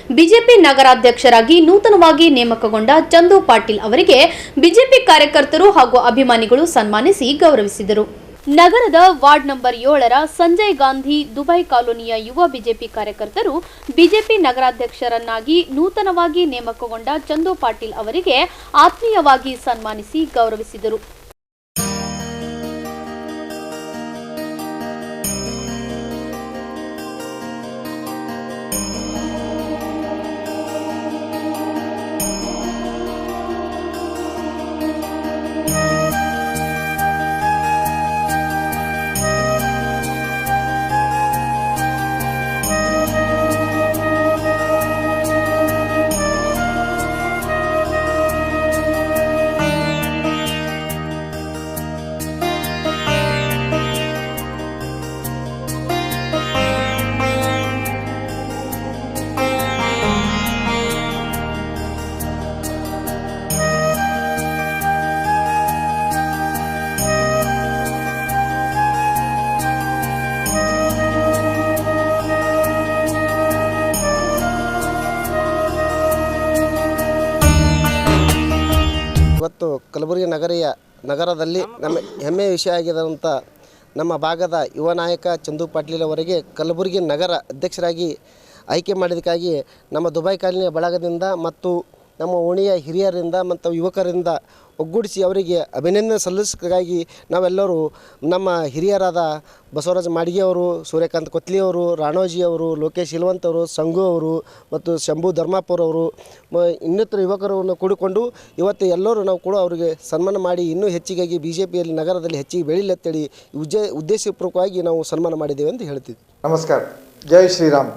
BJP ನಗರಾಧ್ಯಕ್ಷರಾಗಿ ನೂತನವಾಗಿ ನೇಮಕಗೊಂಡ ಚಂದು ಪಾಟೀಲ್ ಅವರಿಗೆ ಬಿಜೆಪಿ ಕಾರ್ಯಕರ್ತರು ಹಾಗೂ ಅಭಿಮಾನಿಗಳು ಸನ್ಮಾನಿಸಿ ಗೌರವಿಸಿದರು. ನಗರದ ವಾರ್ಡ್ ನಂಬರ್ 7ರ ಸಂಜಯ್ ಗಾಂಧಿ ದುಬೈ ಕಾಲೋನಿಯ ಯುವ ಬಿಜೆಪಿ ಕಾರ್ಯಕರ್ತರು ಬಿಜೆಪಿ ನಗರಾಧ್ಯಕ್ಷರನ್ನಾಗಿ ನೂತನವಾಗಿ ನೇಮಕಗೊಂಡ ಚಂದು ಪಾಟೀಲ್ ಅವರಿಗೆ ಆತ್ಮೀಯವಾಗಿ ಸನ್ಮಾನಿಸಿ ಗೌರವಿಸಿದರು. ಇವತ್ತು ಕಲಬುರಗಿ ನಗರದಲ್ಲಿ ನಮ್ಮ ಹೆಮ್ಮೆಯ ವಿಷಯ ಆಗಿರುವಂಥ ನಮ್ಮ ಭಾಗದ ಯುವ ನಾಯಕ ಚಂದು ಪಾಟೀಲ್ ಅವರಿಗೆ ಕಲಬುರಗಿ ನಗರ ಅಧ್ಯಕ್ಷರಾಗಿ ಆಯ್ಕೆ ಮಾಡಿದ್ದಕ್ಕಾಗಿ ನಮ್ಮ ದುಬೈ ಕಾಲೋನಿಯ ಬಳಗದಿಂದ ಮತ್ತು ನಮ್ಮ ಓಣಿಯ ಹಿರಿಯರಿಂದ ಮತ್ತು ಯುವಕರಿಂದ ಒಗ್ಗೂಡಿಸಿ ಅವರಿಗೆ ಅಭಿನಂದನೆ ಸಲ್ಲಿಸಕ್ಕಾಗಿ ನಾವೆಲ್ಲರೂ ನಮ್ಮ ಹಿರಿಯರಾದ ಬಸವರಾಜ ಮಾಡಿಗೆಯವರು, ಸೂರ್ಯಕಾಂತ್ ಕೊತ್ಲಿಯವರು, ರಾಣೋಜಿಯವರು, ಲೋಕೇಶ್ ಇಲ್ವಂತ್ ಅವರು, ಸಂಘು ಅವರು ಮತ್ತು ಶಂಭು ಧರ್ಮಾಪುರವರು ಇನ್ನಿತರ ಯುವಕರನ್ನು ಕೂಡಿಕೊಂಡು ಇವತ್ತು ಎಲ್ಲರೂ ನಾವು ಕೂಡ ಅವರಿಗೆ ಸನ್ಮಾನ ಮಾಡಿ ಇನ್ನೂ ಹೆಚ್ಚಿಗಾಗಿ BJPಯಲ್ಲಿ ನಗರದಲ್ಲಿ ಹೆಚ್ಚಿಗೆ ಬೆಳೀಲತ್ತೇಳಿ ಉದ್ದೇಶಪೂರ್ವಕವಾಗಿ ನಾವು ಸನ್ಮಾನ ಮಾಡಿದ್ದೇವೆ ಅಂತ ಹೇಳ್ತೀವಿ. ನಮಸ್ಕಾರ, ಜೈ ಶ್ರೀರಾಮ್.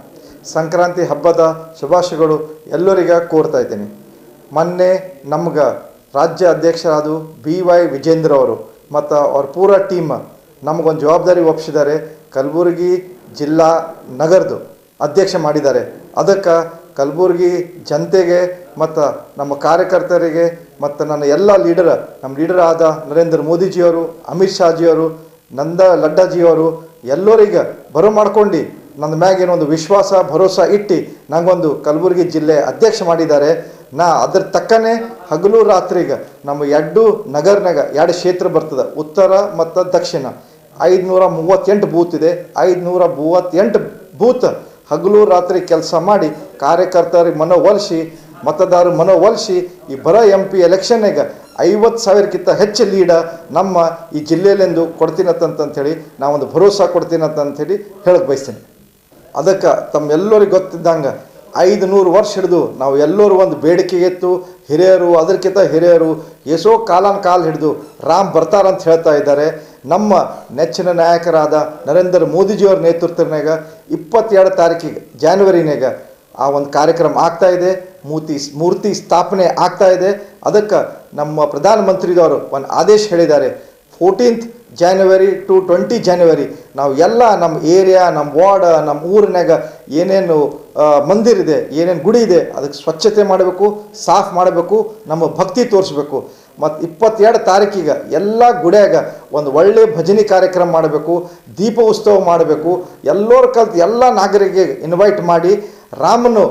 ಸಂಕ್ರಾಂತಿ ಹಬ್ಬದ ಶುಭಾಶಯಗಳು ಎಲ್ಲರಿಗೆ ಕೋರ್ತಾ ಇದ್ದೀನಿ. ಮೊನ್ನೆ ನಮ್ಗೆ ರಾಜ್ಯ ಅಧ್ಯಕ್ಷರಾದ BY ವಿಜೇಂದ್ರ ಅವರು ಮತ್ತು ಅವ್ರ ಪೂರ ಟೀಮ್ ನಮಗೊಂದು ಜವಾಬ್ದಾರಿ ಒಪ್ಪಿಸಿದ್ದಾರೆ. ಕಲಬುರಗಿ ಜಿಲ್ಲಾ ನಗರದು ಅಧ್ಯಕ್ಷ ಮಾಡಿದ್ದಾರೆ. ಅದಕ್ಕೆ ಕಲಬುರಗಿ ಜನತೆಗೆ ಮತ್ತು ನಮ್ಮ ಕಾರ್ಯಕರ್ತರಿಗೆ ಮತ್ತು ನನ್ನ ಎಲ್ಲ ನಮ್ಮ ಲೀಡರ್ ಆದ ನರೇಂದ್ರ ಮೋದಿಜಿಯವರು, ಅಮಿತ್ ಶಾಜಿಯವರು, ನಂದ ಲಡ್ಡಾಜಿಯವರು ಎಲ್ಲರಿಗೆ ಬರೋ ಮಾಡ್ಕೊಂಡು ನನ್ನ ಮ್ಯಾಗೇನೋ ಒಂದು ವಿಶ್ವಾಸ ಭರೋಸಾ ಇಟ್ಟು ನಂಗೊಂದು ಕಲಬುರಗಿ ಜಿಲ್ಲೆ ಅಧ್ಯಕ್ಷ ಮಾಡಿದ್ದಾರೆ. ಅದ್ರ ತಕ್ಕನೇ ಹಗಲು ರಾತ್ರಿಗೆ ನಮ್ಮ ನಗರನಾಗ 2 ಕ್ಷೇತ್ರ ಬರ್ತದೆ, ಉತ್ತರ ಮತ್ತು ದಕ್ಷಿಣ. 538 ಬೂತ್ ಇದೆ. 538 ಬೂತ್ ಹಗಲು ರಾತ್ರಿ ಕೆಲಸ ಮಾಡಿ ಕಾರ್ಯಕರ್ತರಿಗೆ ಮನವೊಲಿಸಿ, ಮತದಾರರು ಮನವೊಲಿಸಿ ಈ ಬರೋ MP ಎಲೆಕ್ಷನ್ನಾಗ 50,000ಕ್ಕಿಂತ ಹೆಚ್ಚು ಲೀಡ ನಮ್ಮ ಈ ಜಿಲ್ಲೆಯಲ್ಲೆಂದು ಕೊಡ್ತೀನಂತಂಥೇಳಿ ನಾವೊಂದು ಭರೋಸಾ ಕೊಡ್ತೀನಂತಂಥೇಳಿ ಹೇಳಕ್ಕೆ ಬಯಸ್ತೀನಿ. ಅದಕ್ಕೆ ತಮ್ಮೆಲ್ಲರಿಗೆ ಗೊತ್ತಿದ್ದಂಗೆ 500 ವರ್ಷ ಹಿಡಿದು ನಾವು ಎಲ್ಲರೂ ಒಂದು ಬೇಡಿಕೆ ಇತ್ತು. ಹಿರಿಯರು, ಅದಕ್ಕಿಂತ ಹಿರಿಯರು ಎಷ್ಟೋ ಕಾಲ ಹಿಡಿದು ರಾಮ್ ಬರ್ತಾರಂತ ಹೇಳ್ತಾ ಇದ್ದಾರೆ. ನಮ್ಮ ನೆಚ್ಚಿನ ನಾಯಕರಾದ ನರೇಂದ್ರ ಮೋದಿಜಿಯವ್ರ ನೇತೃತ್ವನಾಗ 22 ತಾರೀಕಿಗೆ ಜನವರಿನಾಗ ಆ ಒಂದು ಕಾರ್ಯಕ್ರಮ ಆಗ್ತಾ ಇದೆ. ಮೂರ್ತಿ ಸ್ಥಾಪನೆ ಆಗ್ತಾ ಇದೆ. ಅದಕ್ಕೆ ನಮ್ಮ ಪ್ರಧಾನಮಂತ್ರಿದವರು ಒಂದು ಆದೇಶ ಹೇಳಿದ್ದಾರೆ. 14th January to 20 January ನಾವು ಎಲ್ಲ ನಮ್ಮ ಏರಿಯಾ, ನಮ್ಮ ವಾರ್ಡ್, ನಮ್ಮ ಊರಿನಾಗ ಏನೇನು ಮಂದಿರ ಇದೆ, ಏನೇನು ಗುಡಿ ಇದೆ ಅದಕ್ಕೆ ಸ್ವಚ್ಛತೆ ಮಾಡಬೇಕು, ಸಾಫ್ ಮಾಡಬೇಕು, ನಮ್ಮ ಭಕ್ತಿ ತೋರಿಸ್ಬೇಕು. ಮತ್ತು 22 ತಾರೀಕಿಗೆ ಎಲ್ಲ ಗುಡಿಯಾಗ ಒಂದು ಒಳ್ಳೆ ಭಜನೆ ಕಾರ್ಯಕ್ರಮ ಮಾಡಬೇಕು, ದೀಪ ಉತ್ಸವ ಮಾಡಬೇಕು. ಎಲ್ಲರೂ ಕಲ್ತು ಎಲ್ಲ ನಾಗರಿಕರಿಗೆ ಇನ್ವೈಟ್ ಮಾಡಿ ರಾಮನು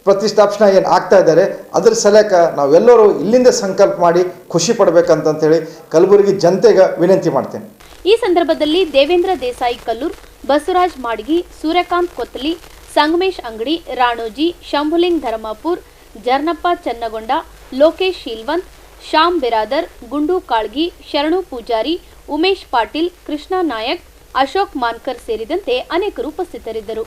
ಪ್ರತಿಷ್ಠಾಪನೆ ಏನು ಆಗ್ತಾ ಇದ್ದಾರೆ ಅದ್ರ ಸಲಕ ನಾವೆಲ್ಲರೂ ಇಲ್ಲಿಂದ ಸಂಕಲ್ಪ ಮಾಡಿ ಖುಷಿ ಪಡಬೇಕಂತೇಳಿ ಕಲಬುರಗಿ ಜನತೆಗೆ ವಿನಂತಿ ಮಾಡ್ತೇನೆ. ಈ ಸಂದರ್ಭದಲ್ಲಿ ದೇವೇಂದ್ರ ದೇಸಾಯಿ ಕಲ್ಲೂರ್, ಬಸವರಾಜ್ ಮಾಡಿಗಿ, ಸೂರ್ಯಕಾಂತ್ ಕೊತ್ಲಿ, ಸಂಗಮೇಶ್ ಅಂಗಡಿ, ರಾಣೋಜಿ, ಶಂಭುಲಿಂಗ್ ಧರ್ಮಾಪುರ್, ಜರ್ನಪ್ಪ ಚನ್ನಗೊಂಡ, ಲೋಕೇಶ್ ಶೀಲ್ವಂತ್, ಶ್ಯಾಮ್ ಬಿರಾದರ್, ಗುಂಡು ಕಾಳ್ಗಿ, ಶರಣು ಪೂಜಾರಿ, ಉಮೇಶ್ ಪಾಟೀಲ್, ಕೃಷ್ಣ ನಾಯಕ್, ಅಶೋಕ್ ಮಾನ್ಕರ್ ಸೇರಿದಂತೆ ಅನೇಕರು ಉಪಸ್ಥಿತರಿದ್ದರು.